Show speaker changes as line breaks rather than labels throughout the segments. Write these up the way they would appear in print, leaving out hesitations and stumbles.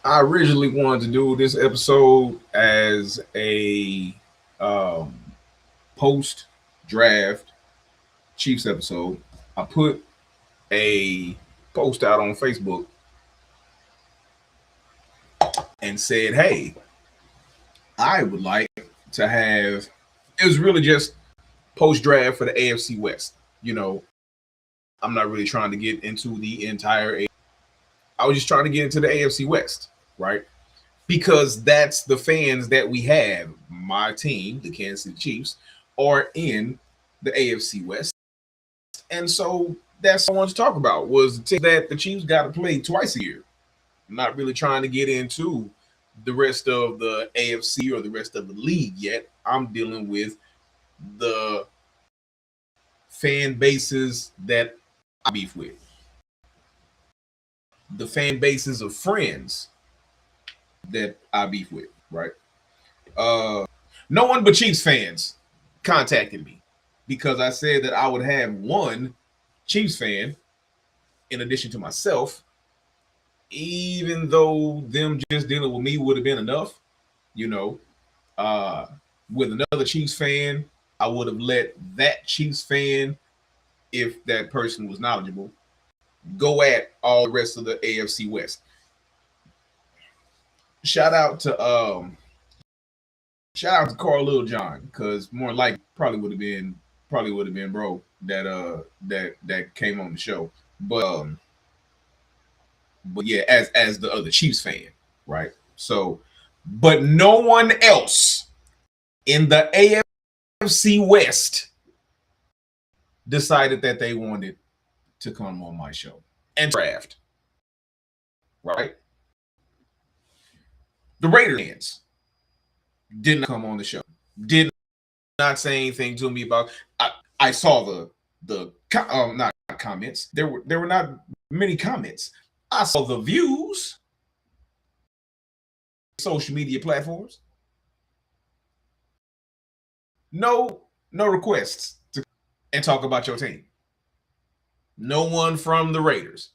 I originally wanted to do this episode as a um, post draft Chiefs episode. I put a post out on Facebook and said, "Hey, I would like to have." It was really just post draft for the AFC West. You know, I'm not really trying to get into the entire. I was just trying to get into the AFC West, right? Because that's the fans that we have. My team, the Kansas City Chiefs, are in the AFC West, and so that's what I wanted to talk about was the team that the Chiefs got to play twice a year. I'm not really trying to get into the rest of the AFC or the rest of the league yet. I'm dealing with the fan bases that I beef with, the fan bases of friends that I beef with, right? Uh, no one but Chiefs fans contacted me because I said that I would have one Chiefs fan in addition to myself, even though them just dealing with me would have been enough, you know. Uh, with another Chiefs fan, I would have let that Chiefs fan, if that person was knowledgeable, go at all the rest of the AFC West. Shout out to shout out to Carl Lil John, because more like probably would have been bro that came on the show. But yeah, as the other Chiefs fan, right? So but no one else in the AFC West decided that they wanted to come on my show and draft, right? The Raiders fans didn't come on the show. Did not say anything to me about. I saw the not comments. There were not many comments. I saw the views, social media platforms. No requests to and talk about your team. No one from the Raiders.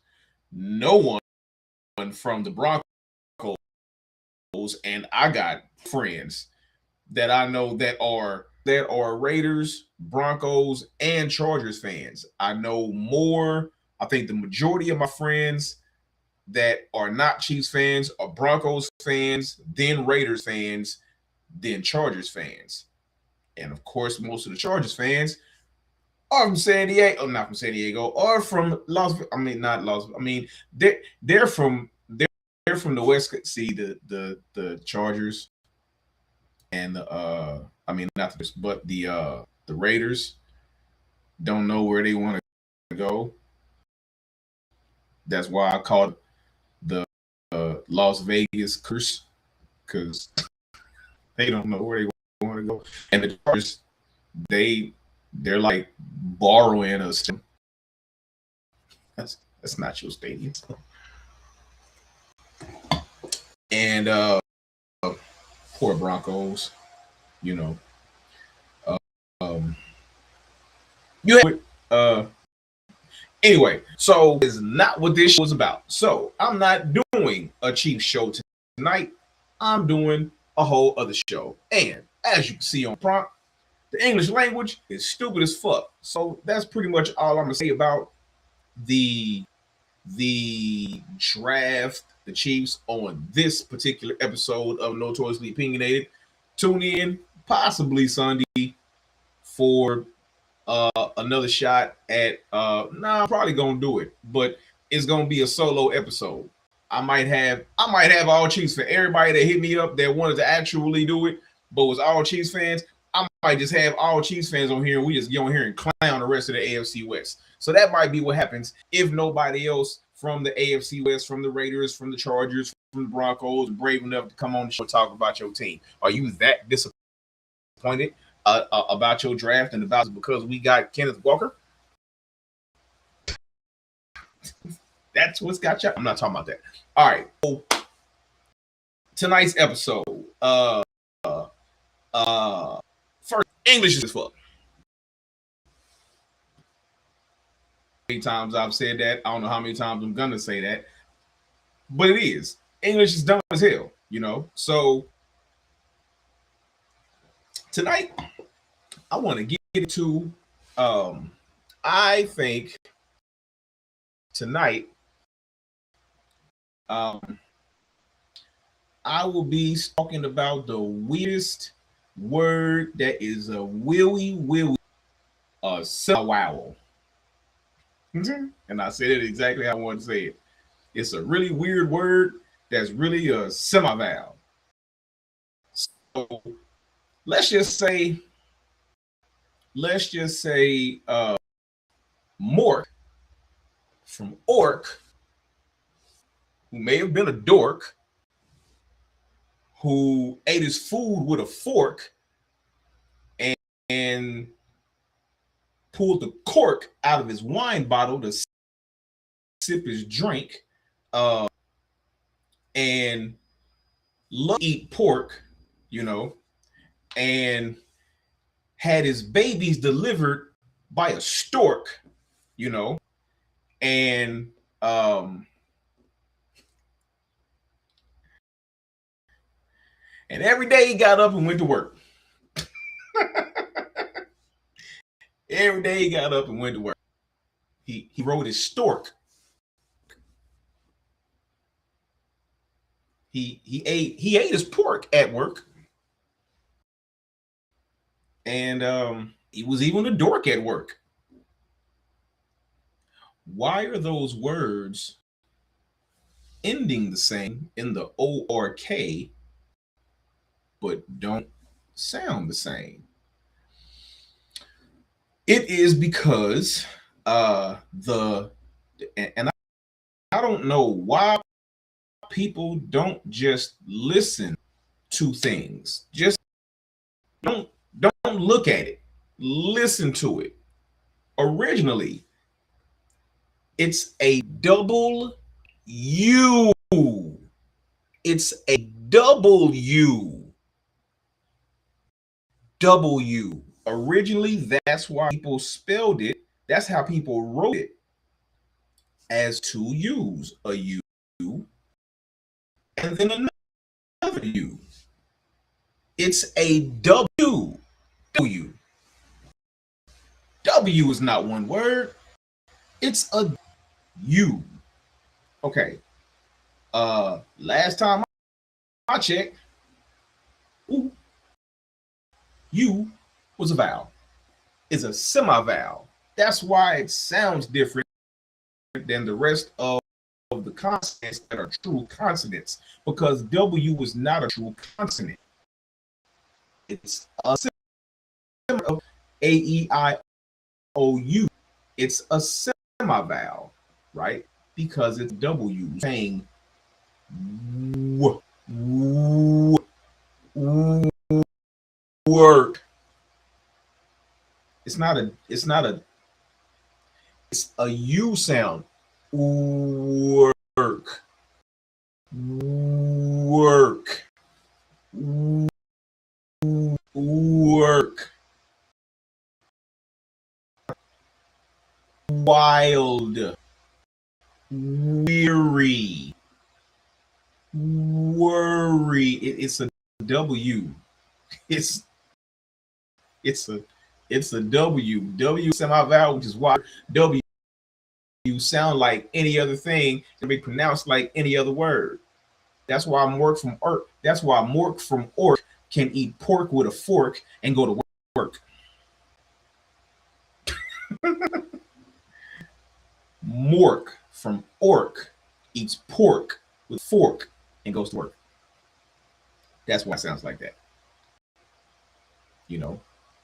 No one from the Broncos. And I got friends that I know that are Raiders, Broncos, and Chargers fans. I know more. I think the majority of my friends that are not Chiefs fans are Broncos fans, then Raiders fans, then Chargers fans. And of course, most of the Chargers fans are from San Diego, not from San Diego, or from I mean, not Las. I mean, they're from the West. See the Chargers and the I mean not the but the Raiders don't know where they want to go. That's why I called the Las Vegas curse, because they don't know where they want to go. And the Chargers, they're like borrowing us. That's not your stadium. And poor Broncos, you know. Um, you have anyway. So is not what this was about. So I'm not doing a Chiefs show tonight. I'm doing a whole other show. And as you can see on prompt, the English language is stupid as fuck. So that's pretty much all I'm gonna say about the draft, the Chiefs on this particular episode of Notoriously Opinionated. Tune in possibly Sunday for another shot at I'm probably gonna do it, but it's gonna be a solo episode. I might have all Chiefs for everybody that hit me up that wanted to actually do it, but was all Chiefs fans. I might just have all Chiefs fans on here and we just get on here and clown the rest of the AFC West. So that might be what happens if nobody else from the AFC West, from the Raiders, from the Chargers, from the Broncos, brave enough to come on the show and talk about your team. Are you that disappointed about your draft and about because we got Kenneth Walker? That's what's got you. I'm not talking about that. All right. So tonight's episode. First, English is fuck. Many times I've said that. I don't know how many times I'm gonna say that, but it is. English is dumb as hell, you know. So tonight I want to get into I think tonight um I will be talking about the weirdest word that is a willy, a wow. And I said it exactly how I wanted to say it. It's a really weird word that's really a semi-vowel. So let's just say, let's just say Mork from Orc, who may have been a dork, who ate his food with a fork and pulled the cork out of his wine bottle to sip his drink, uh, and loved to eat pork, you know, and had his babies delivered by a stork, you know, and um, and every day he got up and went to work. Every day he got up and went to work. He rode his stork. He ate his pork at work, and he was even a dork at work. Why are those words ending the same in the O or K, but don't sound the same? It is because the and I don't know why people don't just listen to things. Just don't don't look at it. Listen to it. Originally, it's a double U. It's a W. W. Originally, that's why people spelled it. That's how people wrote it, as two U's, a U and then another U. It's a W. W. W is not one word. It's a U. Okay. Last time I checked, ooh, U was a vowel. It's a semi-vowel. That's why it sounds different than the rest of the consonants that are true consonants, because W is not a true consonant. It's a similar A-E-I-O-U. It's a semi-vowel, right? Because it's W saying work. It's a U sound. Work. Work. Work. Wild. Weary. Worry. It's a W. It's a W. W semi-vowel, which is why W sound like any other thing and be pronounced like any other word. That's why Mork from Orc. That's why Mork from Orc can eat pork with a fork and go to work. Mork from Orc eats pork with fork and goes to work. That's why it sounds like that. You know,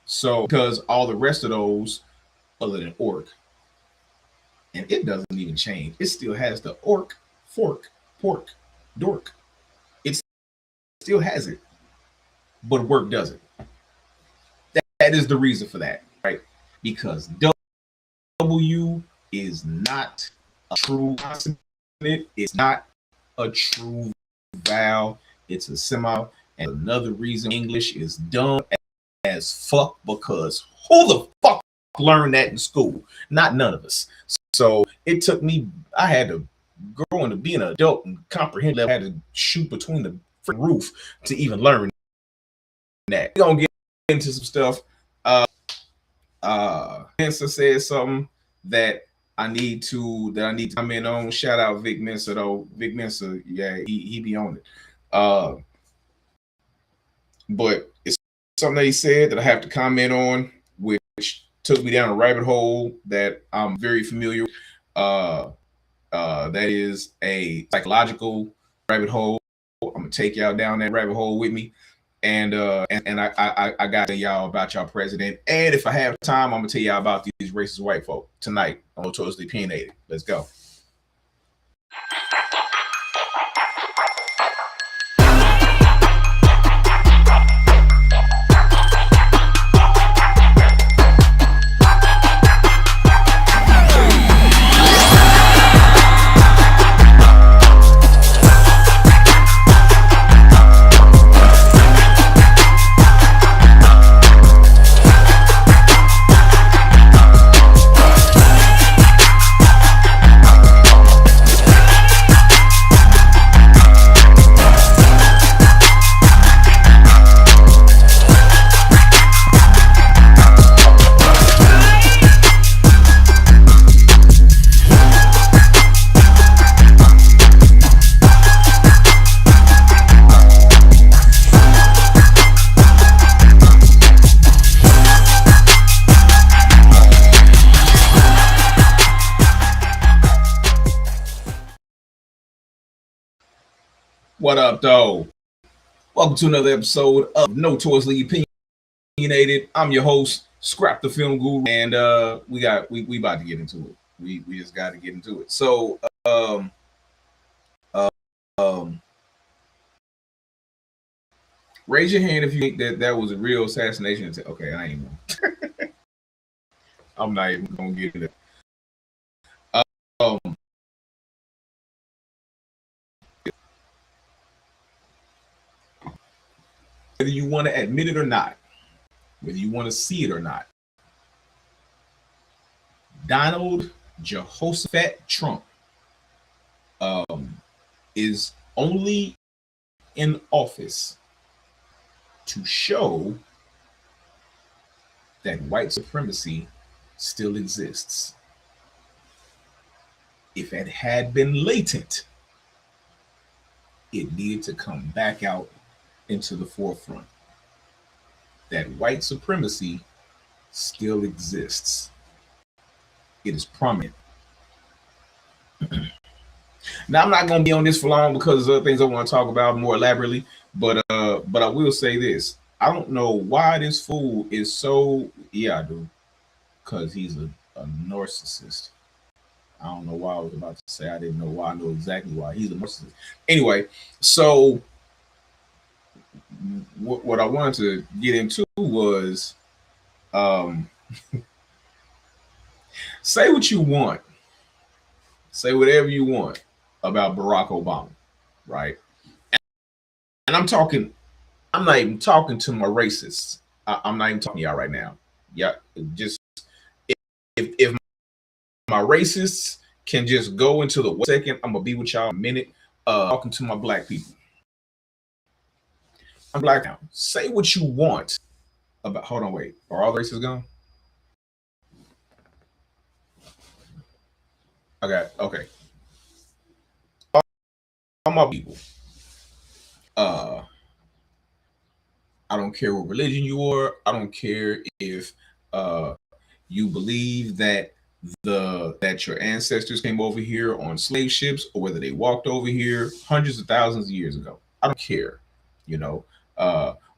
so because all the rest of those, other than Orc, and it doesn't even change. It still has the orc, fork, pork, dork. It still has it, but work doesn't. That is the reason for that, right? Because W is not a true consonant. It's not a true vowel. It's a semi. And another reason English is dumb as fuck, because who the fuck learned that in school? Not none of us. So it took me, I had to growing to be an adult and comprehend level, I had to shoot between the roof to even learn that. We're gonna get into some stuff. Mensa said something that I need to comment on. Shout out Vic Mensa though. Vic Mensa, yeah, he be on it. But it's something that he said that I have to comment on, which took me down a rabbit hole that I'm very familiar with. That is a psychological rabbit hole. I'm gonna take y'all down that rabbit hole with me. And I got to tell y'all about y'all president. And if I have time, I'm gonna tell y'all about these racist white folk tonight on Totally Opinionated. Let's go. What up, though? Welcome to another episode of Notoriously Opinionated. I'm your host, Scrap the Film Guru, and we about to get into it. We just got to get into it. So, raise your hand if you think that was a real assassination. Okay, I ain't. I'm not even gonna get into it. Whether you want to admit it or not, whether you want to see it or not, Donald Jehoshaphat Trump is only in office to show that white supremacy still exists. If it had been latent, it needed to come back out into the forefront. That white supremacy still exists. It is prominent. Now I'm not going to be on this for long because there's other things I want to talk about more elaborately. But I will say this: I don't know why this fool is so. Yeah, I do, because he's a narcissist. I don't know why I was about to say. I didn't know why. I know exactly why he's a narcissist. Anyway, so what I wanted to get into was, say what you want, say whatever you want about Barack Obama, right? And I'm not even talking to my racists. I'm not even talking to y'all right now. Yeah, just if my racists can just go into the second, I'm gonna be with y'all in a minute. Talking to my black people. I'm black now. Say what you want about. Hold on, wait. Are all the races gone? Okay. All my people. I don't care what religion you are. I don't care if you believe that your ancestors came over here on slave ships or whether they walked over here hundreds of thousands of years ago. I don't care. You know,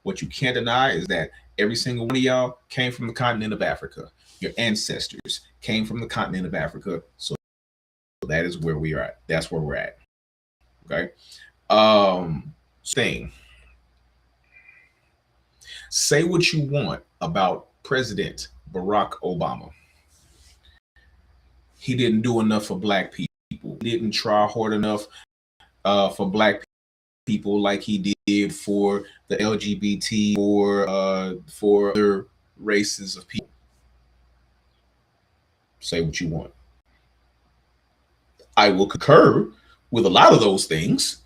what you can't deny is that every single one of y'all came from the continent of Africa. Your ancestors came from the continent of Africa. So that is where we are at. That's where we're at. Okay. Thing. Say what you want about President Barack Obama. He didn't do enough for black people. He didn't try hard enough for black people like he did for the LGBT or for other races of people. Say what you want. I will concur with a lot of those things.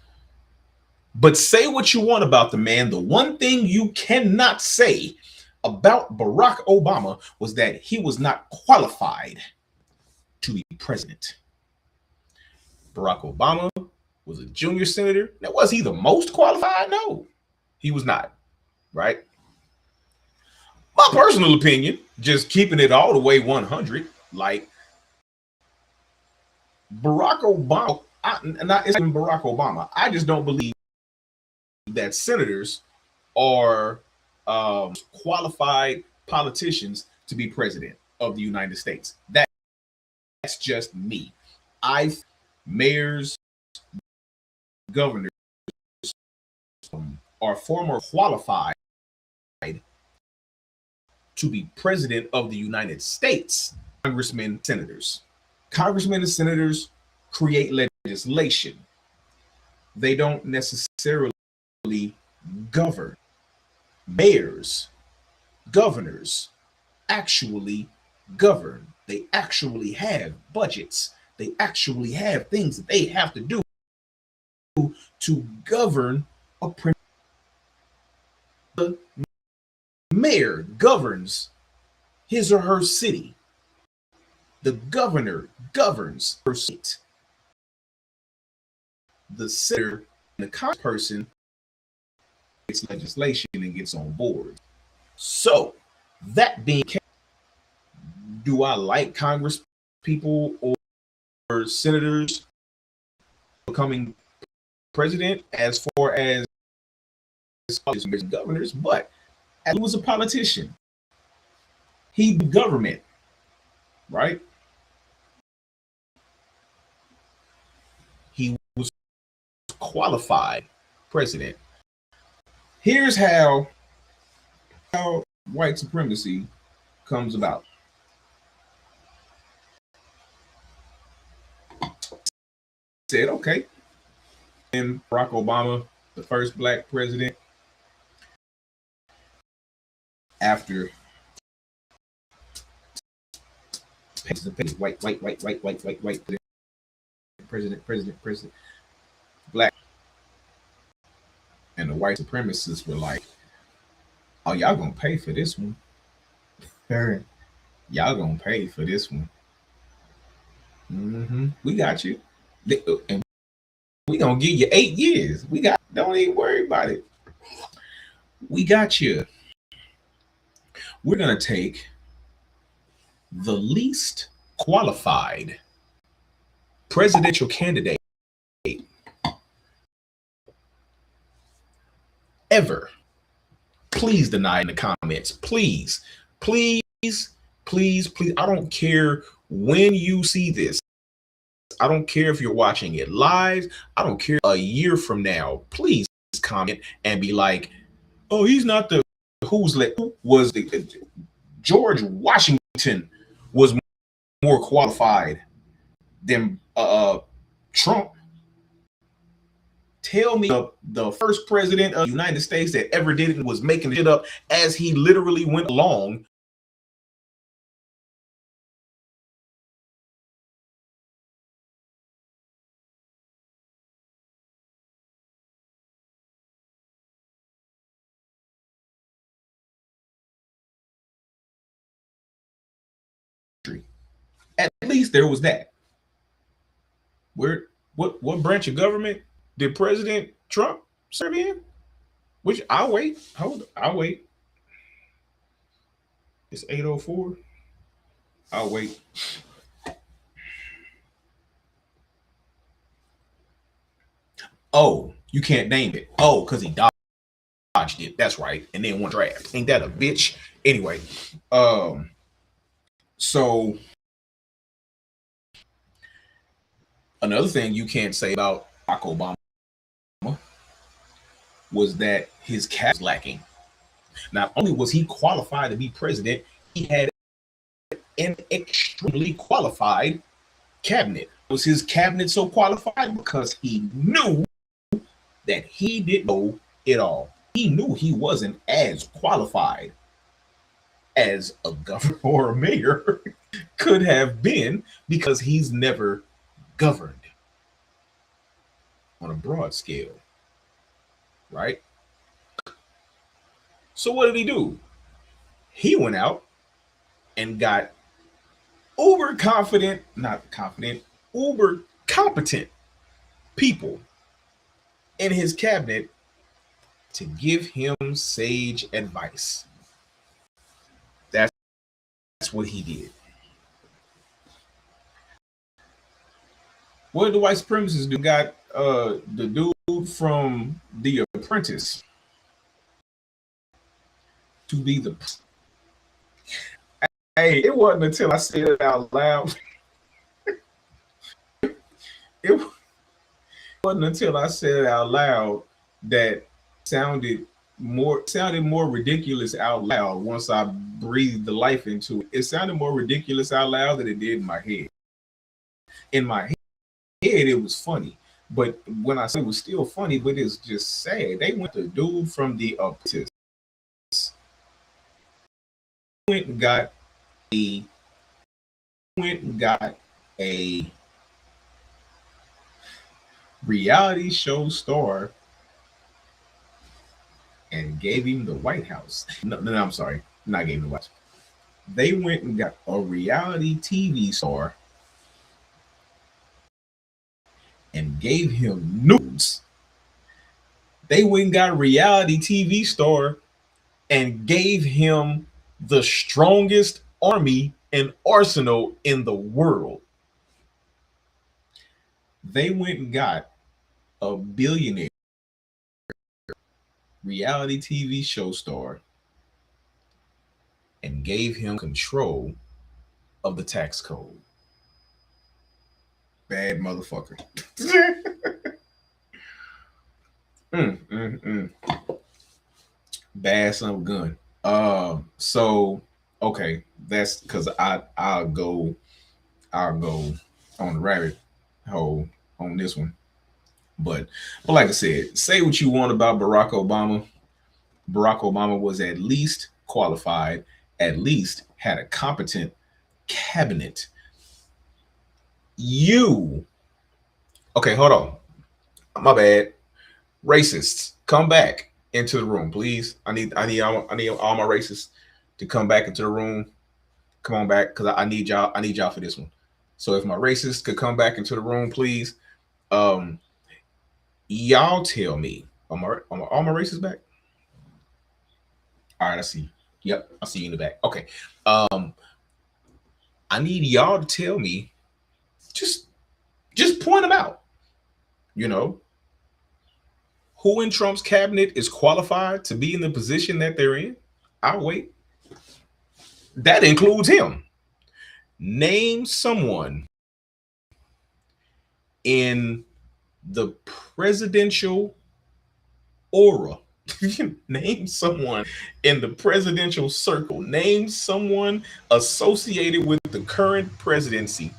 But say what you want about the man. The one thing you cannot say about Barack Obama was that he was not qualified to be president. Barack Obama was a junior senator. Now, was he the most qualified? No, he was not. Right? My personal opinion, just keeping it all the way 100, like Barack Obama, not even Barack Obama. I just don't believe that senators are qualified politicians to be president of the United States. That's just me. I mayors, governors are far more qualified to be president of the United States. Congressmen, senators. Congressmen and senators create legislation. They don't necessarily govern. Mayors, governors actually govern. They actually have budgets. They actually have things that they have to do to govern a prince. The mayor governs his or her city. The governor governs her state. The senator and the congressperson gets legislation and gets on board. So, that being said, do I like Congress people or senators becoming president as far as governors? But he was a politician. He did government, right? He was qualified president. Here's how white supremacy comes about. Said, okay, and Barack Obama, the first black president, after white president, black, and the white supremacists were like, "Oh, y'all gonna pay for this one? Y'all gonna pay for this one? We got you, and we gonna give you 8 years. We got. Don't even worry about it. We got you. We're gonna take the least qualified presidential candidate ever. Please deny in the comments. Please, please, please, please. I don't care when you see this. I don't care if you're watching it live. I don't care a year from now. Please comment and be like, oh, he's not the who was the George Washington was more qualified than Trump. Tell me the first president of the United States that ever did it was making shit up as he literally went along. At least there was that. Where what branch of government did President Trump serve in? Which I'll wait. I'll wait. It's 8:04. I'll wait. Oh, you can't name it. Oh, because he dodged it. That's right. And then one draft. Ain't that a bitch? Anyway, so another thing you can't say about Barack Obama was that his cabinet was lacking. Not only was he qualified to be president, he had an extremely qualified cabinet. Was his cabinet so qualified? Because he knew that he didn't know it all. He knew he wasn't as qualified as a governor or a mayor could have been because he's never governed. on a broad scale, right? So what did he do? He went out and got uber confident, not confident, uber competent people in his cabinet to give him sage advice. That's what he did. What did the white supremacists do? Got the dude from The Apprentice to be the. Hey, it wasn't until I said it out loud. It wasn't until I said it out loud that sounded more ridiculous out loud once I breathed the life into it. It sounded more ridiculous out loud than it did in my head. In my head, it was funny. But when I say it was still funny, but it's just sad. They went to dude from The Apprentice. Went and got a went and got a reality show star and gave him the White House. No, I'm sorry, not gave him the White House. They went and got a reality TV star and gave him nudes. They went and got a reality TV star and gave him the strongest army and arsenal in the world. They went and got a billionaire reality TV show star and gave him control of the tax code. Bad motherfucker. Bad son of a gun. So okay, that's because I'll go on the rabbit hole on this one. But like I said, say what you want about Barack Obama. Barack Obama was at least qualified, at least had a competent cabinet. Okay, hold on. My bad. Racists, come back into the room, please. I need all my racists to come back into the room. Come on back, because I need y'all. I need y'all for this one. So if my racists could come back into the room, please. Y'all tell me. Are all my racists back? All right, I see. Yep, I see you in the back. Okay. I need y'all to tell me. Just point them out. You know, who in Trump's cabinet is qualified to be in the position that they're in? I'll wait. That includes him. Name someone in the presidential aura. Name someone in the presidential circle. Name someone associated with the current presidency,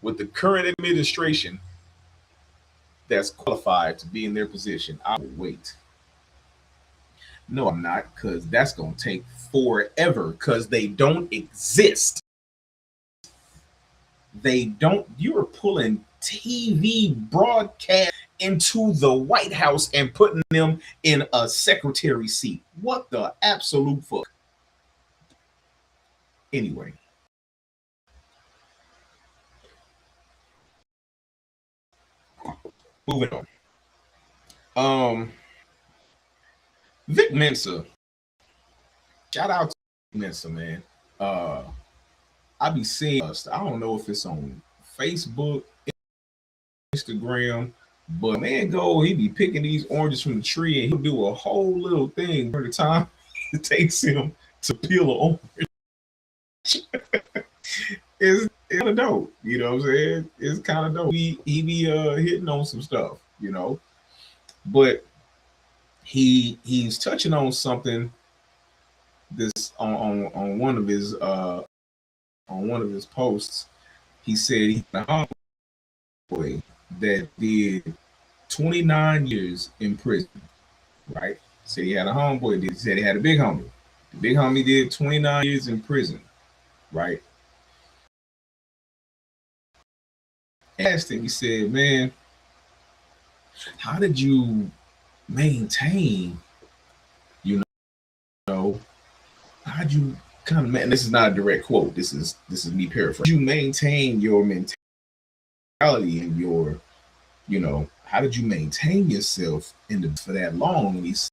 with the current administration, that's qualified to be in their position. I'll wait. No, I'm not, because that's going to take forever, because they don't exist. They don't. You're pulling TV broadcast into the White House and putting them in a secretary seat. What the absolute fuck? Anyway. Moving on. Vic Mensa. Shout out to Vic Mensa, man. I be seeing us. I don't know if it's on Facebook, Instagram, but man, he be picking these oranges from the tree and he'll do a whole little thing for the time it takes him to peel an orange. It's kind of dope, you know what I'm saying? It's kind of dope. He be hitting on some stuff, you know, but he's touching on something this on one of his posts. He said he had a homeboy that did 29 years in prison, right? So he had a homeboy. He said he had a big homie. The big homie did 29 years in prison, right? And asked him, he said, man, How did you maintain, you know, how'd you kind of man? This is not a direct quote. This is me paraphrasing. You maintain your mentality and your, how did you maintain yourself in the for that long? And he said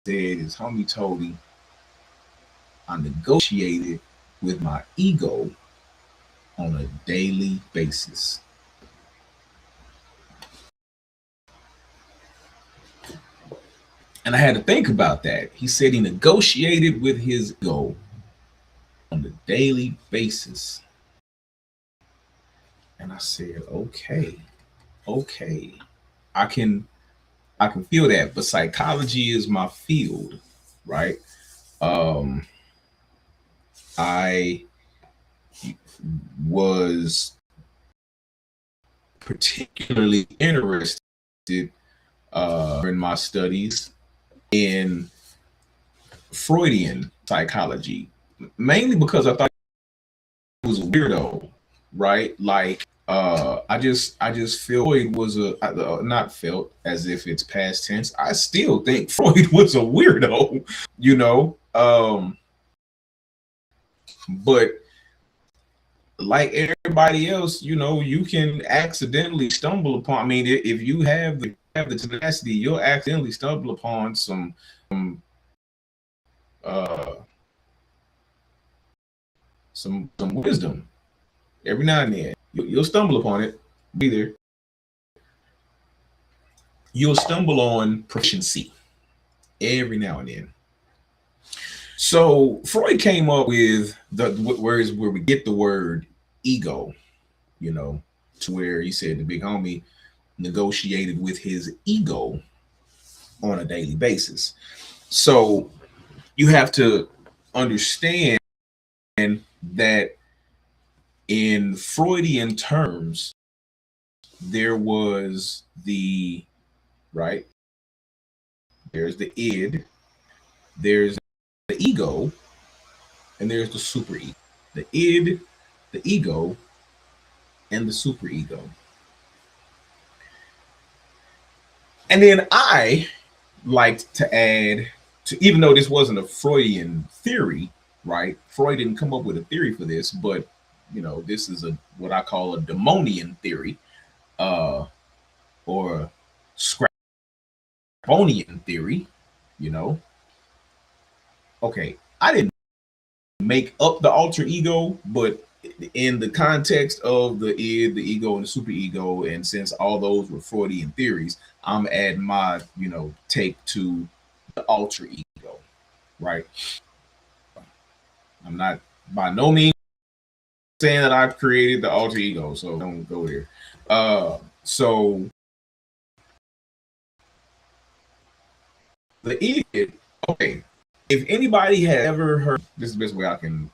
his homie told him, I negotiated with my ego on a daily basis. And I had to think about that. He said he negotiated with his ego on a daily basis. And I said, okay. I can feel that, but psychology is my field, right? Um I was particularly interested in my studies in Freudian psychology, mainly because I thought he was a weirdo, right? Like, I just feel Freud was not felt as if it's past tense. I still think Freud was a weirdo, you know. But like everybody else, you can accidentally stumble upon. I mean, if you have the tenacity, you'll accidentally stumble upon uh some wisdom every now and then. You'll stumble upon it. Either you'll stumble on proficiency every now and then. So Freud came up with the where we get the word ego, you know, to where he said the big homie negotiated with his ego on a daily basis. So you have to understand that in Freudian terms, there was the right, there's the id, there's the ego, and there's the superego. The id, the ego, and the superego. And then I liked to add to, even though this wasn't a Freudian theory, right? Freud didn't come up with a theory for this, but this is a what I call a demonian theory, uh, or Scraponian theory. You know, okay, I didn't make up the alter ego, but in the context of the id, the ego, and the superego, and since all those were Freudian theories, I'm adding my take to the alter ego, right? I'm not by no means saying that I've created the alter ego, so don't go there. So the id, okay. If anybody has ever heard, this is the best way I can.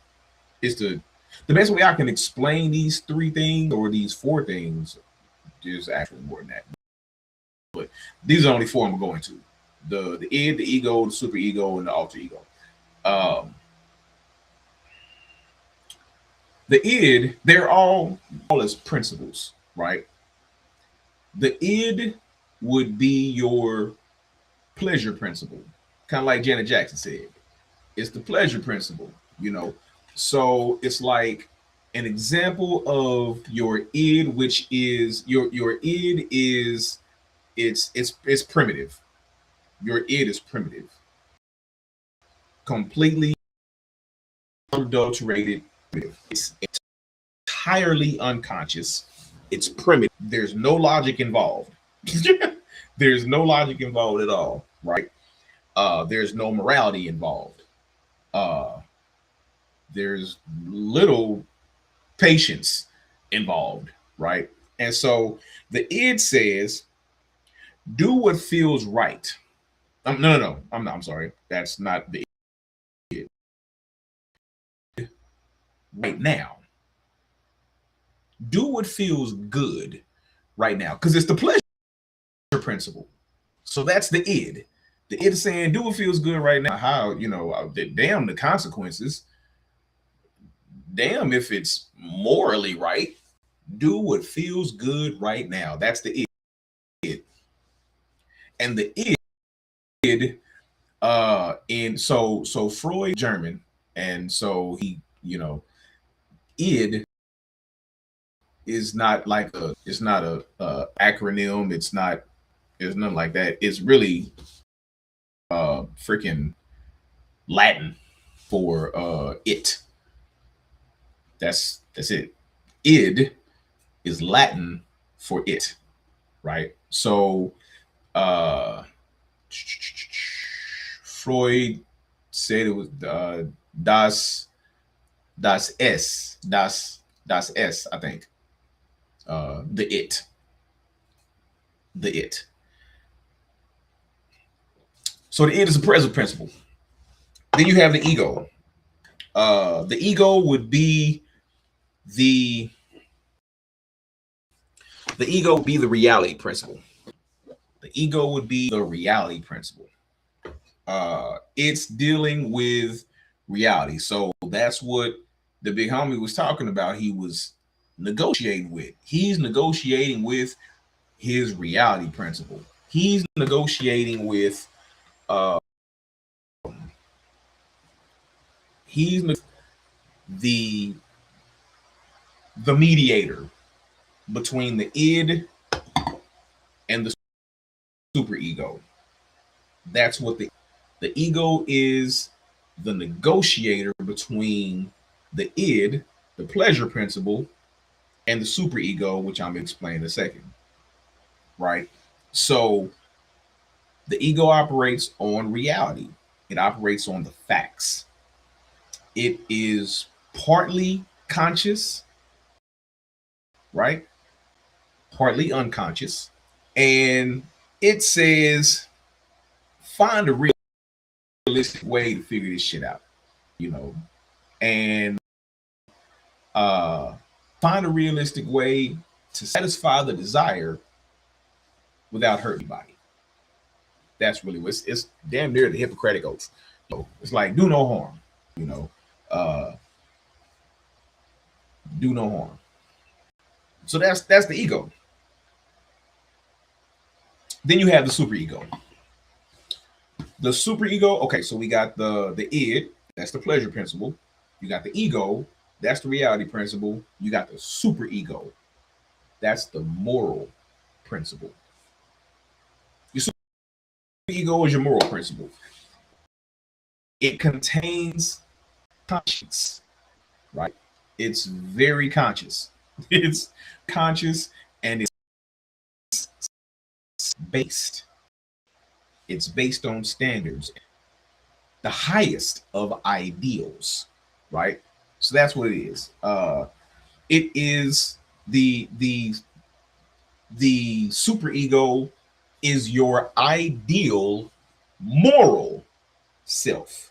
It's the best way I can explain these three things or these four things. There's actually more than that, but these are only four I'm going to: the id, the ego, the superego, and the alter ego. Um, the id, they're all as principles, right? The id would be your pleasure principle, kind of like Janet Jackson said. It's the pleasure principle, you know. So it's like an example of your id, which is your id is it's primitive. Your id is primitive, completely unadulterated. It's entirely unconscious. It's primitive. There's no logic involved. There's no logic involved at all, right? There's no morality involved. Uh, there's little patience involved, right? And so the id says, do what feels right. No. I'm not. I'm sorry. That's not the id. Right now, do what feels good right now, because it's the pleasure principle. So that's the id. The id is saying, do what feels good right now. How damn the consequences. Damn if it's morally right. Do what feels good right now. That's the id. And the id, in so Freud German, and so he, id is not like it's not a acronym. It's nothing like that. It's really freaking Latin for it. That's it. Id is Latin for it, right? So uh Freud said it was das das S, I think. The it. The it. So the it is a present principle. Then you have the ego. The ego would be the the ego would be the reality principle. The ego would be the reality principle. It's dealing with reality. So that's what the big homie was talking about. He was negotiating with. He's negotiating with his reality principle. He's negotiating with he's the the mediator between the id and the super ego. That's what the ego is, the negotiator between the id, the pleasure principle, and the super ego, which I'm going to explain in a second. Right? So the ego operates on reality. It operates on the facts. It is partly conscious, right? Partly unconscious. And it says, find a realistic way to figure this shit out, and uh, find a realistic way to satisfy the desire without hurting anybody. That's really what it's damn near the Hippocratic oath. It's like do no harm, you know, uh, do no harm. So that's the ego. Then you have the super ego. The super ego. Okay, so we got the id. That's the pleasure principle. You got the ego. That's the reality principle. You got the super ego. That's the moral principle. Your super ego is your moral principle. It contains conscience, right? It's very conscious. It's conscious and it's based. It's based on standards, the highest of ideals, right? So that's what it is. It is the super ego is your ideal moral self.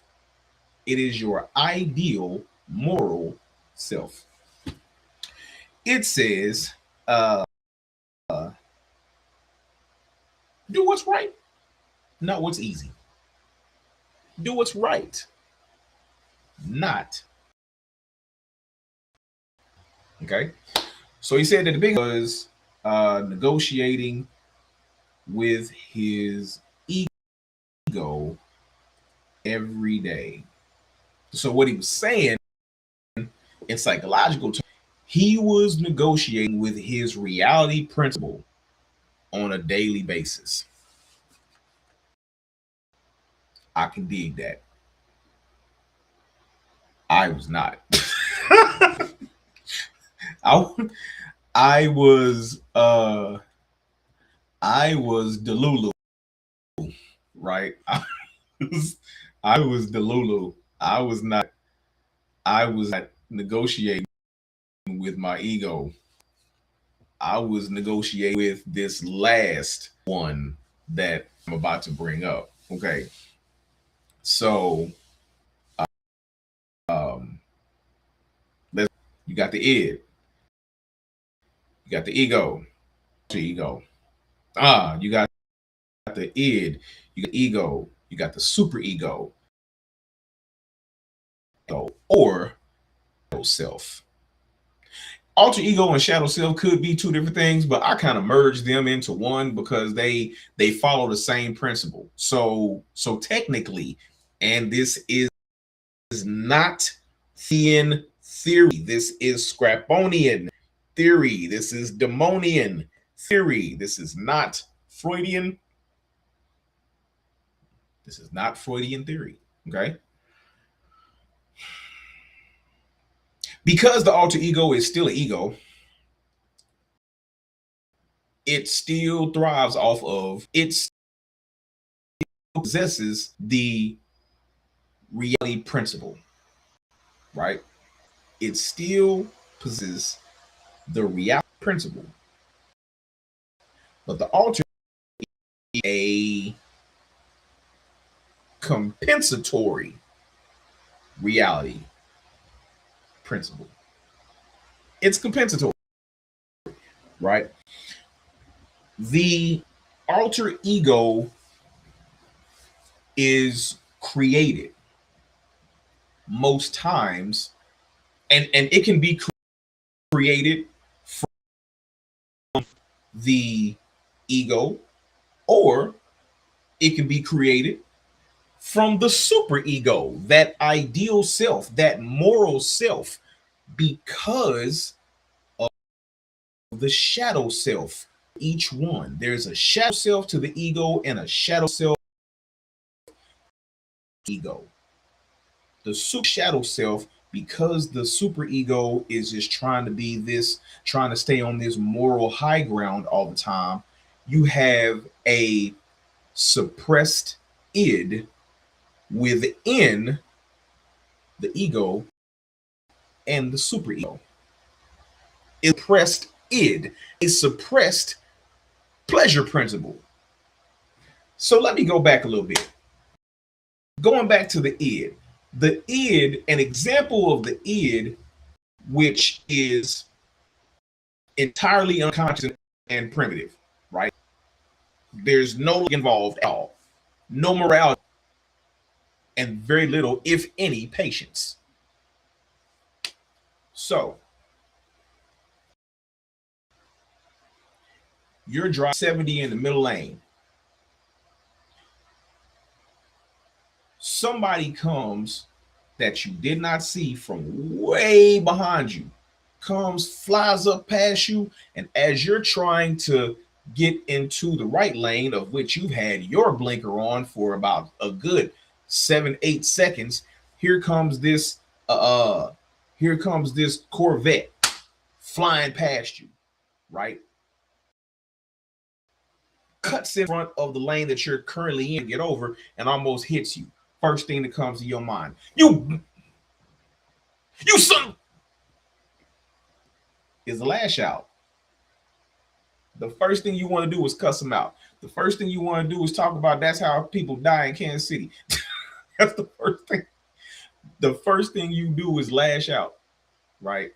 It is your ideal moral self. It says, uh, do what's right, not what's easy. Do what's right, not. Okay. So he said that the big was negotiating with his ego every day. So what he was saying in psychological terms, he was negotiating with his reality principle on a daily basis. I can dig that. I was not. I, I was I was Delulu, right? I was Delulu. I was not negotiating with my ego. I was negotiating with this last one that I'm about to bring up. Okay. So um let's you got the id, you got the ego, the ego. You got the id, you got ego, you got the super ego, or self. Alter ego and shadow self could be two different things, but I kind of merged them into one because they follow the same principle. So technically, and this is not Thean theory. This is Scraponian theory. This is demonian theory. This is not Freudian. This is not Freudian theory. Okay. Because the alter ego is still an ego, it still thrives off of, it possesses the reality principle, right? It still possesses the reality principle, but the alter is a compensatory reality principle. It's compensatory, right? The alter ego is created most times, and it can be created from the ego, or it can be created from the super ego, that ideal self, that moral self, because of the shadow self. Each one, there's a shadow self to the ego and a shadow self ego. The super shadow self, because the super ego is just trying to be this, trying to stay on this moral high ground all the time, you have a suppressed id within the ego and the super ego. A suppressed id, a suppressed pleasure principle. So let me go back a little bit. Going back to the id, an example of the id, which is entirely unconscious and primitive, right? There's no involved at all, no morality, and very little, if any, patience. So you're driving 70 in the middle lane. Somebody comes that you did not see from way behind you, comes, flies up past you, and as you're trying to get into the right lane, of which you've had your blinker on for about a good 7-8 seconds, here comes this here comes this Corvette flying past you, right? Cuts in front of the lane that you're currently in, get over, and almost hits you. First thing that comes to your mind, you son, is a lash out. The first thing you want to do is cuss them out. The first thing you want to do is talk about that's how people die in Kansas City. That's the first thing. The first thing you do is lash out, right?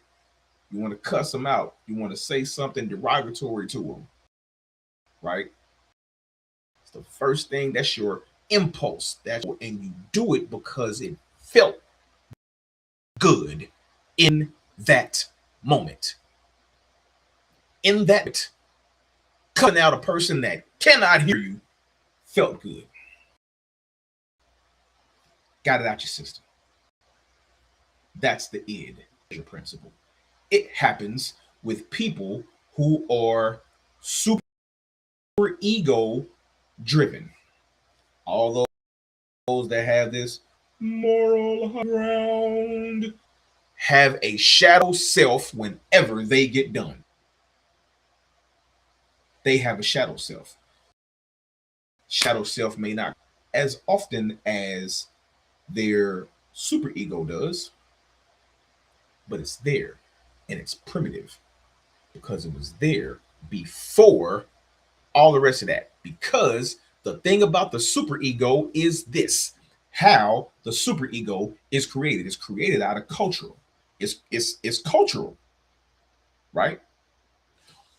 You want to cuss them out. You want to say something derogatory to them, right? It's the first thing. That's your impulse. And you do it because it felt good in that moment. In that, cutting out a person that cannot hear you felt good. Got it out your system. That's the id principle. It happens with people who are super ego driven. All those that have this moral high ground have a shadow self whenever they get done. They have a shadow self. Shadow self may not as often as their super ego does, but it's there, and it's primitive because it was there before all the rest of that. Because the thing about the super ego is this: how the super ego is created. It's created out of cultural. It's cultural, right?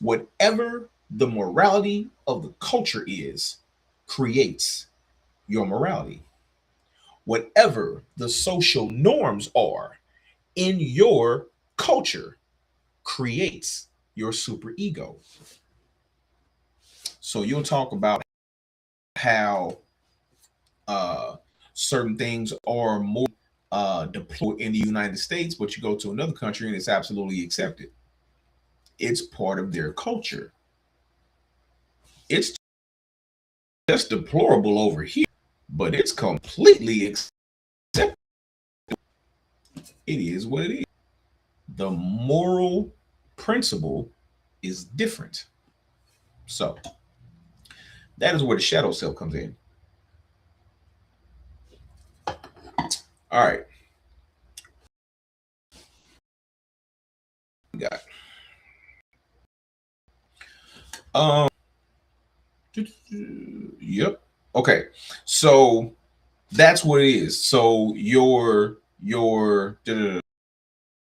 Whatever the morality of the culture is, creates your morality. Whatever the social norms are in your culture creates your super ego. So you'll talk about how uh, certain things are more deployed in the United States, but you go to another country and it's absolutely accepted. It's part of their culture. It's just deplorable over here, but it's completely accepted. It is what it is. The moral principle is different. So that is where the shadow self comes in. All right. We got um yep. Okay. So that's what it is. So your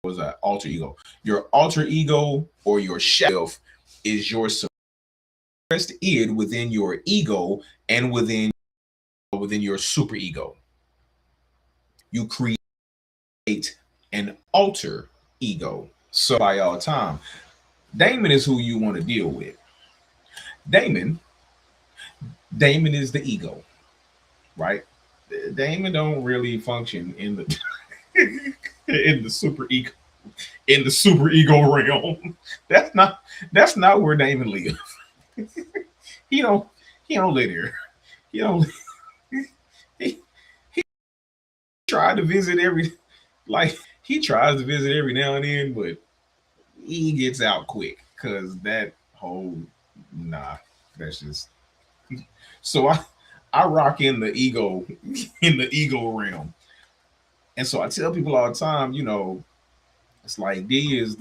was that alter ego. Your alter ego or your self is your suppressed id within your ego and within your super ego. You create an alter ego. So by all time, Damon is who you want to deal with. Damon, Damon is the ego, right? Damon don't really function in the in the super ego realm. That's not where Damon lives. he don't he don't live there. He don't he, he tried to visit every like he tries to visit every now and then, but he gets out quick because that whole nah, that's just so I rock in the ego in the ego realm. And so I tell people all the time, it's like D is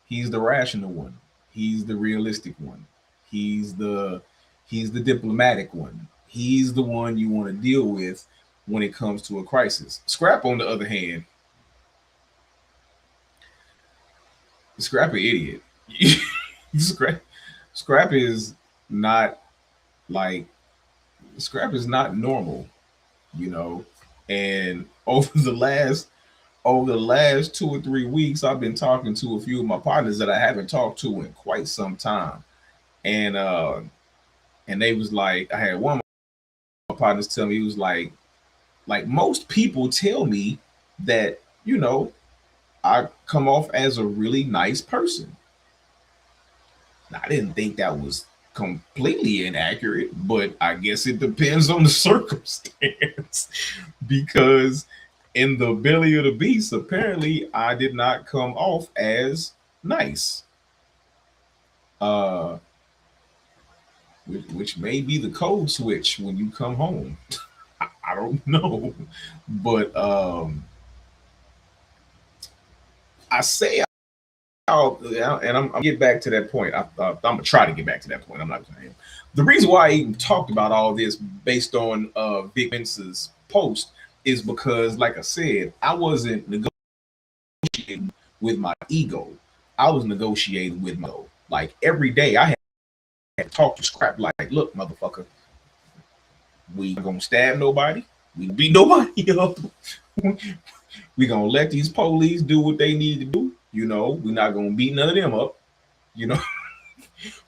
he's the rational one. He's the realistic one. He's the diplomatic one. He's the one you want to deal with when it comes to a crisis. Scrap, on the other hand, Scrap an idiot. Scrap, Scrap is not like Scrap is not normal, you know. And over the last 2 or 3 weeks, I've been talking to a few of my partners that I haven't talked to in quite some time, and they was like, I had one of my partners tell me, he was like most people tell me that I come off as a really nice person. I didn't think that was completely inaccurate, but I guess it depends on the circumstance because in the belly of the beast, apparently I did not come off as nice. Uh, which may be the code switch when you come home. I don't know, but I say and I'm get back to that point. I'm gonna try to get back to that point. I'm not saying the reason why I even talked about all this based on Vic Mensa's post is because, like I said, I wasn't negotiating with my ego. I was negotiating with my ego. Like every day, I had to talk to Scrap. Like, look, motherfucker, we gonna stab nobody. We beat nobody up. We gonna let these police do what they need to do. We're not gonna beat none of them up. You know,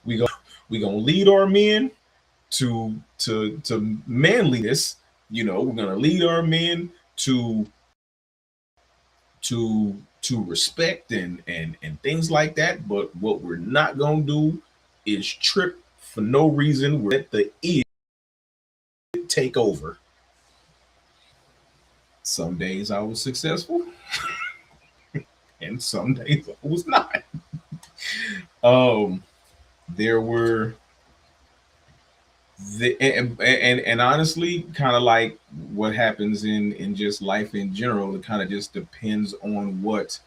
we gonna we gonna lead our men to manliness. We're gonna lead our men to respect and things like that. But what we're not gonna do is trip for no reason. We're let the id take over. Some days I was successful, and some days I was not. Um, there were and honestly, kind of like what happens in just life in general, it kind of just depends on what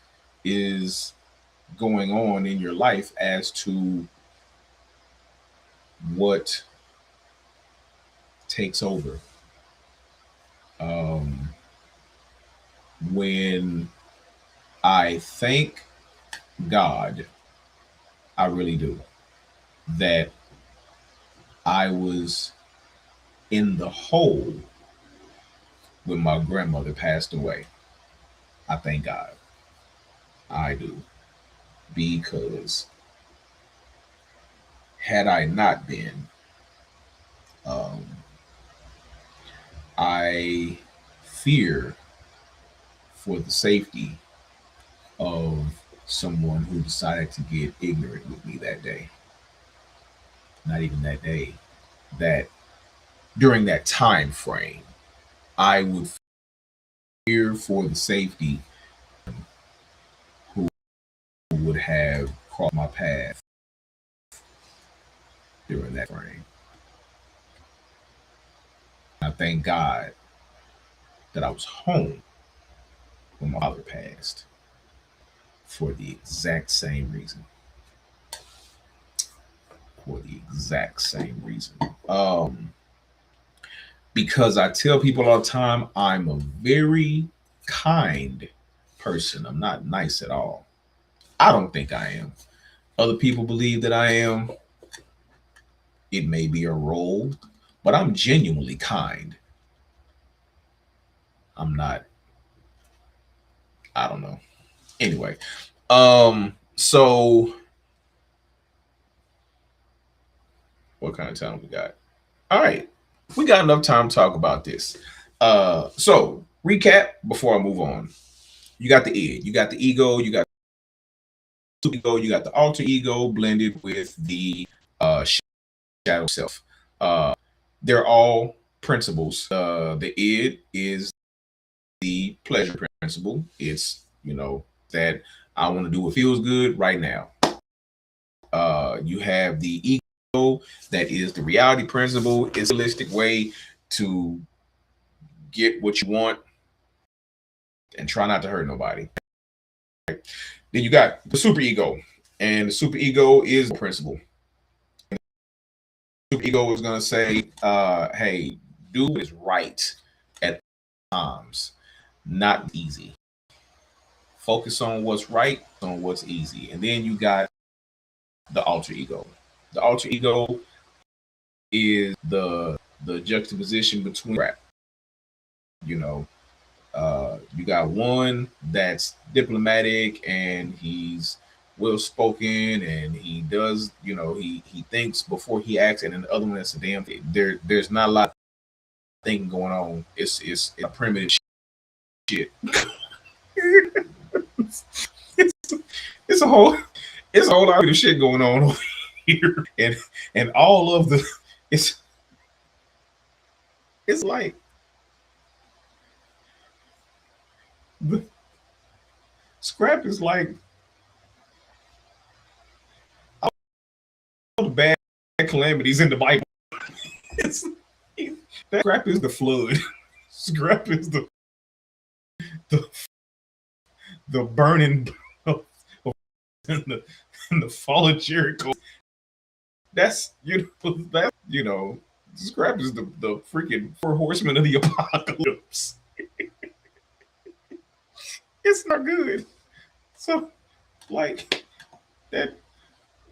is going on in your life as to what takes over. Um, when I thank God, I really do, that I was in the hole when my grandmother passed away. I thank God. I do. because had I not been, um, I fear for the safety of someone who decided to get ignorant with me that day. Not even that day, that during that time frame, I would fear for the safety who would have crossed my path during that frame. I thank God that I was home when my father passed for the exact same reason. For the exact same reason. Because I tell people all the time, I'm a very kind person. I'm not nice at all. I don't think I am. Other people believe that I am. It may be a role, but I'm genuinely kind. I'm not, I don't know. Anyway, so what kind of time we got? All right. We got enough time to talk about this. So recap before I move on. You got the id, you got the ego, you got the super ego, you got the alter ego blended with the shadow self. They're all principles. The id is the pleasure principle. It's, that I want to do what feels good right now. You have the ego, that is the reality principle. It's a realistic way to get what you want and try not to hurt nobody. Then you got the super ego, and the super ego is the principle. Super ego is going to say, hey, do what is right at times, not easy. Focus on what's right, on what's easy. And then you got the alter ego. The alter ego is the juxtaposition between rap. You know, you got one that's diplomatic and he's well spoken and he does, he thinks before he acts, and then the other one that's a damn there's not a lot of thinking going on. It's a primitive shit. it's, it's a whole it's a whole lot of shit going on over here, and all of the it's it's like the scrap is like all the bad calamities in the Bible. It's that scrap is the flood. Scrap is the, the burning of, and the fall of Jericho. That's scrap is the freaking four horsemen of the apocalypse. It's not good. So like that.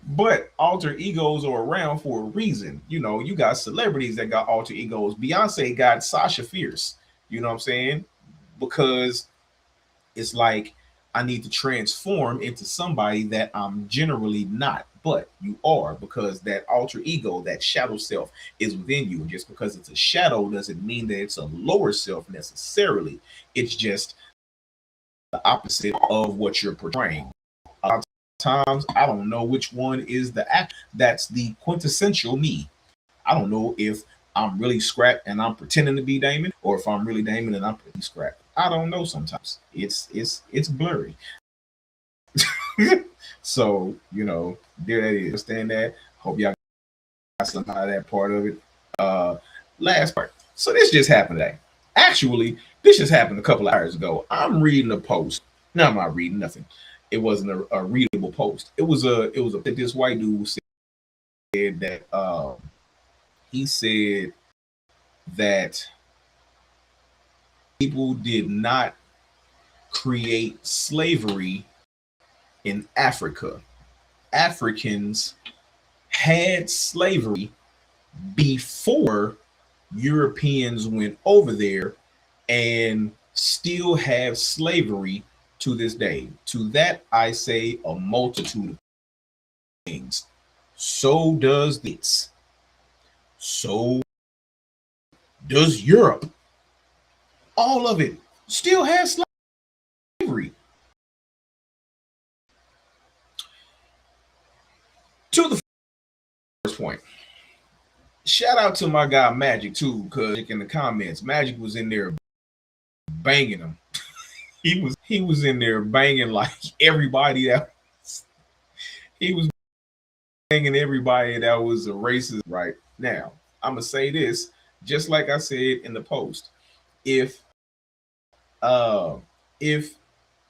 But alter egos are around for a reason. You got celebrities that got alter egos. Beyonce got Sasha Fierce. You know what I'm saying? Because it's like I need to transform into somebody that I'm generally not, but you are, because that alter ego, that shadow self is within you. And just because it's a shadow doesn't mean that it's a lower self necessarily. It's just the opposite of what you're portraying. A lot of times I don't know which one is the act that's the quintessential me. I don't know if I'm really Scrap and I'm pretending to be Damon, or if I'm really Damon and I'm pretty Scrap. I don't know sometimes. It's blurry. So, there that is. Understand that. Hope y'all got some out of that part of it. Last part. So this just happened today. Actually, this just happened a couple of hours ago. I'm reading a post. No, I'm not reading nothing. It wasn't a readable post. It was this white dude said that he said that people did not create slavery in Africa. Africans had slavery before Europeans went over there, and still have slavery to this day. To that I say a multitude of things. So does this. So does Europe. All of it still has slavery. To the first point, shout out to my guy Magic too, because in the comments, Magic was in there banging him. He was in there banging like everybody that he was banging everybody that was a racist. Right now, I'm gonna say this, just like I said in the post. If uh if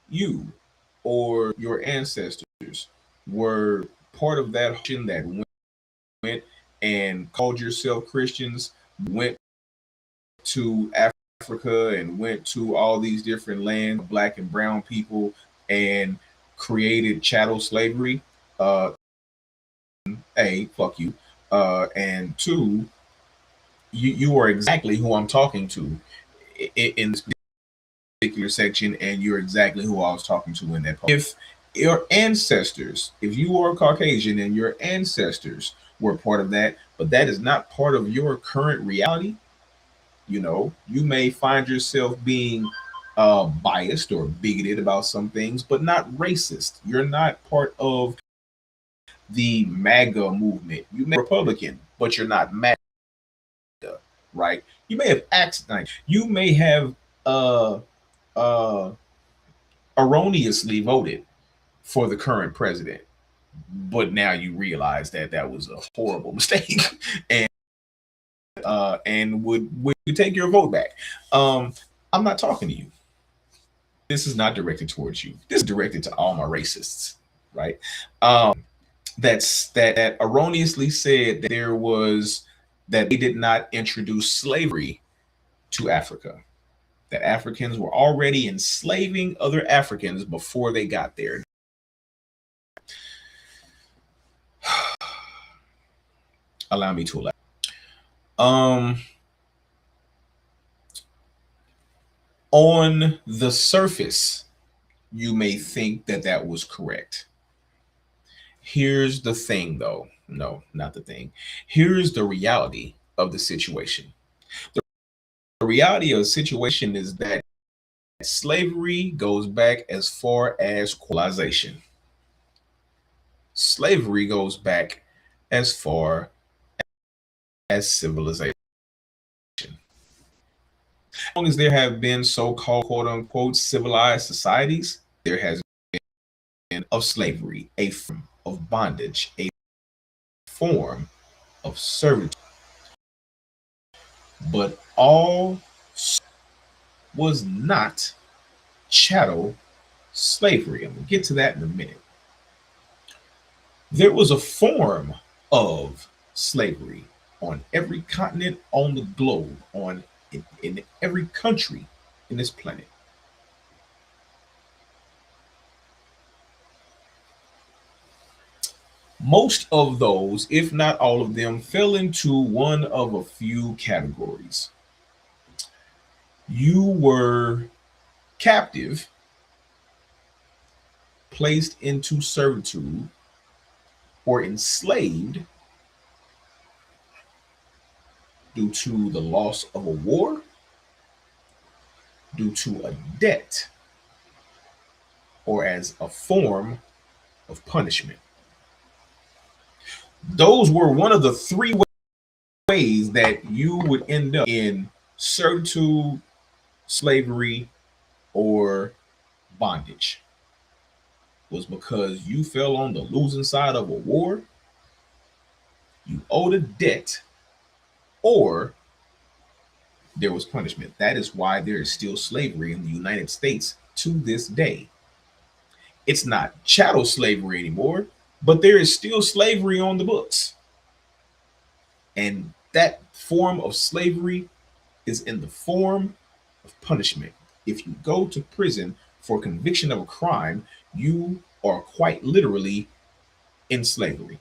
you or your ancestors were part of that that went and called yourself Christians, went to Africa and went to all these different lands, black and brown people, and created chattel slavery. A, fuck you. And two, you are exactly who I'm talking to in this particular section, and you're exactly who I was talking to in that post. If your ancestors, if you are Caucasian and your ancestors were part of that, but that is not part of your current reality, you may find yourself being biased or bigoted about some things, but not racist. You're not part of the MAGA movement. You may be Republican, but you're not MAGA, right? You may have accident. You may have uh, uh, erroneously voted for the current president, but now you realize that that was a horrible mistake, and would take your vote back. I'm not talking to you. This is not directed towards you. This is directed to all my racists, right? That erroneously said that that they did not introduce slavery to Africa. That Africans were already enslaving other Africans before they got there. Allow me to elaborate. On the surface, you may think that that was correct. Here's the thing, though. No, not the thing. Here's the reality of the situation. The reality of the situation is that slavery goes back as far as colonization. Slavery goes back as far as civilization. As long as there have been so-called quote unquote civilized societies, there has been of slavery, a form of bondage, a form of servitude. But all was not chattel slavery. I'm going to get to that in a minute. There was a form of slavery on every continent on the globe, in every country in this planet. Most of those, if not all of them, fell into one of a few categories. You were captive, placed into servitude, or enslaved due to the loss of a war, due to a debt, or as a form of punishment. Those were one of the three ways that you would end up in servitude, slavery, or bondage. Was because you fell on the losing side of a war, you owed a debt, or there was punishment. That is why there is still slavery in the United States to this day. It's not chattel slavery anymore, but there is still slavery on the books. And that form of slavery is in the form of punishment. If you go to prison for conviction of a crime, you are quite literally in slavery.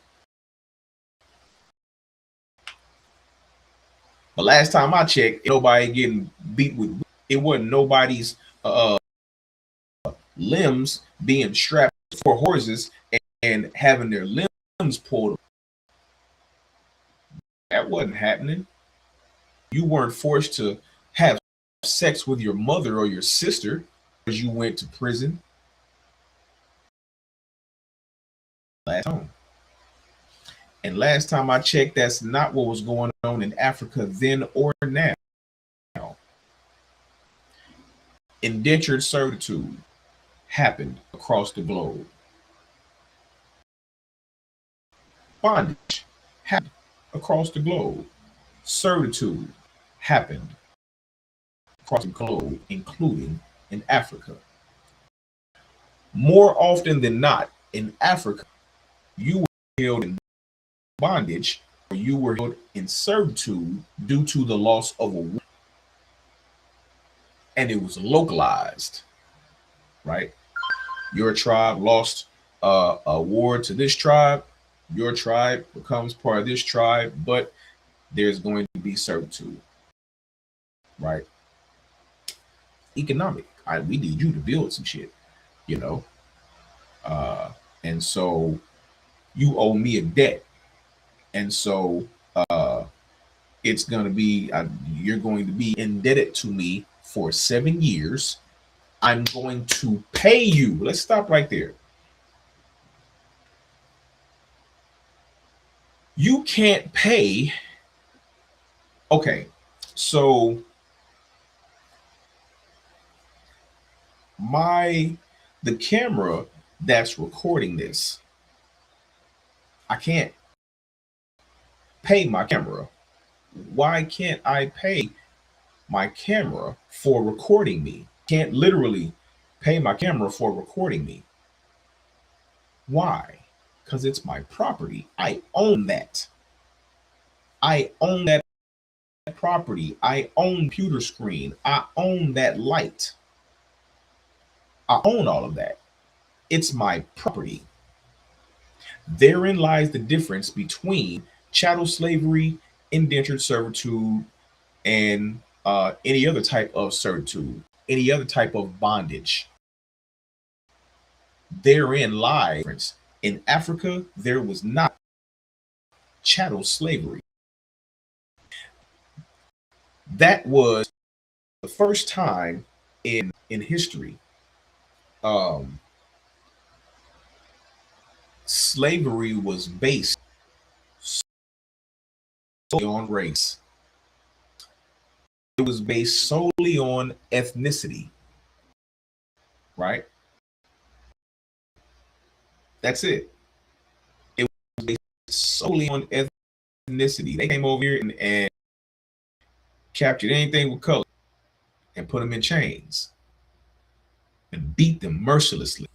But last time I checked, nobody getting beat with it wasn't nobody's limbs being strapped for horses and having their limbs pulled. That wasn't happening. You weren't forced to have sex with your mother or your sister because you went to prison. Last time. And last time I checked, that's not what was going on in Africa then or now. Indentured servitude happened across the globe. Bondage happened across the globe. Servitude happened across the globe, including in Africa. More often than not, in Africa, you were held in bondage or you were held in servitude due to the loss of a war. And it was localized, right? Your tribe lost a war to this tribe. Your tribe becomes part of this tribe, but there's going to be servitude, right? Economic. We need you to build some shit, you know? And so you owe me a debt. And so it's going to be, you're going to be indebted to me for 7 years. I'm going to pay you. Let's stop right there. You can't pay. Okay, so the camera that's recording this, I can't pay my camera. Why can't I pay my camera for recording me? Can't literally pay my camera for recording me. Why? Because it's my property. I own that. I own that property. I own computer screen. I own that light. I own all of that. It's my property. Therein lies the difference between chattel slavery, indentured servitude, and any other type of servitude, any other type of bondage. Therein lies the difference. In Africa, there was not chattel slavery. That was the first time in history slavery was based solely on race. It was based solely on ethnicity, right? That's it. It was based solely on ethnicity. They came over here and captured anything with color and put them in chains and beat them mercilessly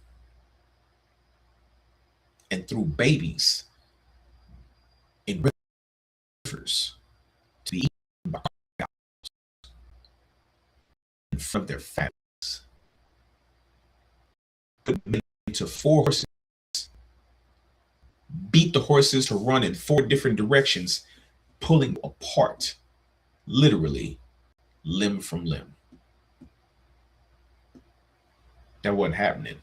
and threw babies in rivers to be eaten by crocodiles in front of their families. Put them into 4 horses, beat the horses to run in 4 different directions, pulling apart, literally, limb from limb. That wasn't happening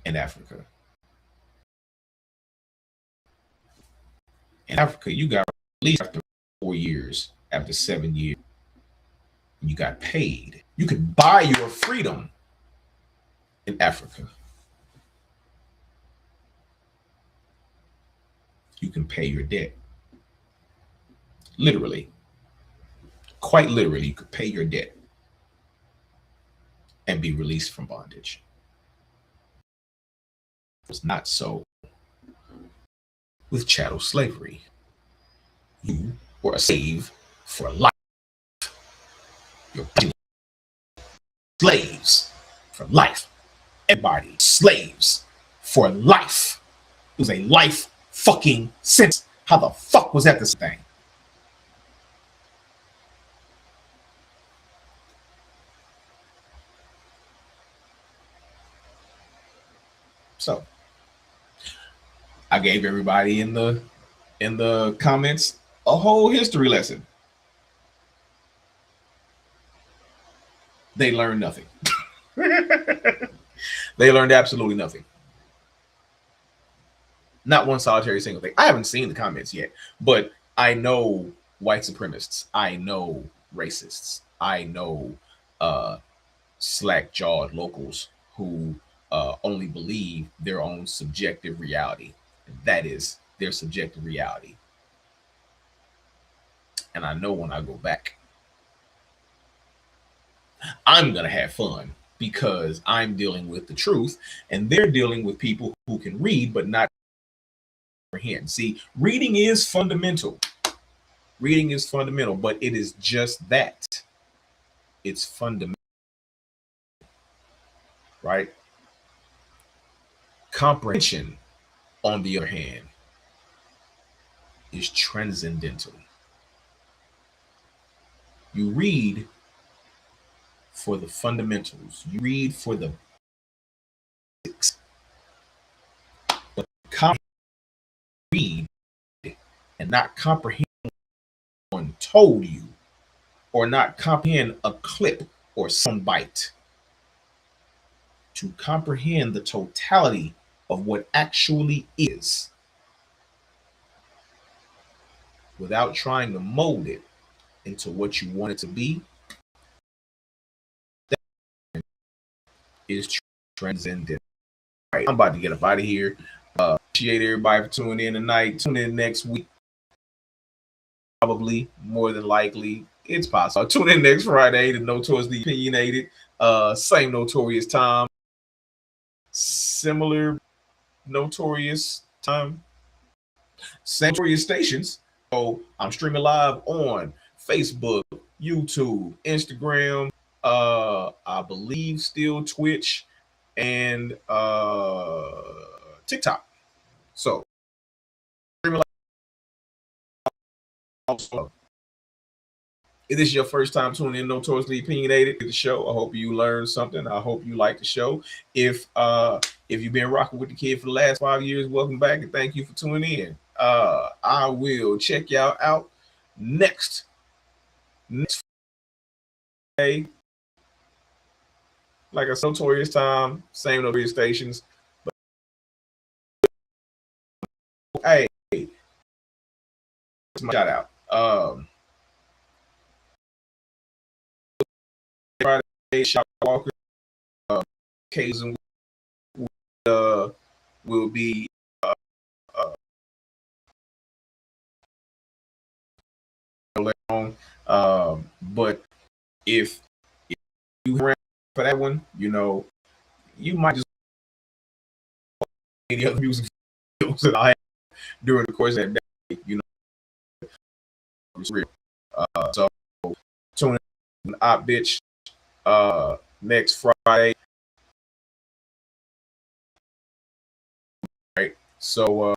in Africa. In Africa, you got released after 4 years, after 7 years. You got paid. You could buy your freedom in Africa. You can pay your debt. Literally. Quite literally, you could pay your debt and be released from bondage. It was not so with chattel slavery. You were a slave for life. You're slaves for life. Everybody slaves for life. It was a life fucking sentence. How the fuck was that this thing? So I gave everybody in the comments a whole history lesson. They learned nothing. They learned absolutely nothing. Not one solitary single thing. I haven't seen the comments yet, but I know white supremacists. I know racists. I know uh, slack jawed locals who only believe their own subjective reality. That is their subjective reality. And I know when I go back, I'm going to have fun because I'm dealing with the truth and they're dealing with people who can read but not comprehend. See, reading is fundamental. Reading is fundamental, but it is just that. It's fundamental, right? Comprehension, on the other hand, is transcendental. You read for the fundamentals. You read for the basics. But read and not comprehend what one told you, or not comprehend a clip or sound bite. To comprehend the totality of what actually is without trying to mold it into what you want it to be, that is transcendent. All right, I'm about to get up out of here. Appreciate everybody for tuning in tonight. Tune in next week. Probably, more than likely, it's possible. Tune in next Friday to Notoriously Opinionated. Same notorious time, similar notorious time, same notorious stations. So I'm streaming live on Facebook, YouTube, Instagram, I believe still Twitch and TikTok. So also, if this is your first time tuning in Notoriously Opinionated to the show, I hope you learned something. I hope you like the show. If you've been rocking with the kid for the last 5 years, welcome back and thank you for tuning in. I will check y'all out next day. Like I said, notorious time, same notorious stations. But hey, it's my shout out. Friday, Shock Walker, occasion will be later on. But if you ran for that one, you might just any other music videos that I have during the course of that day. It's real. So tune in, bitch. Next Friday. Right. So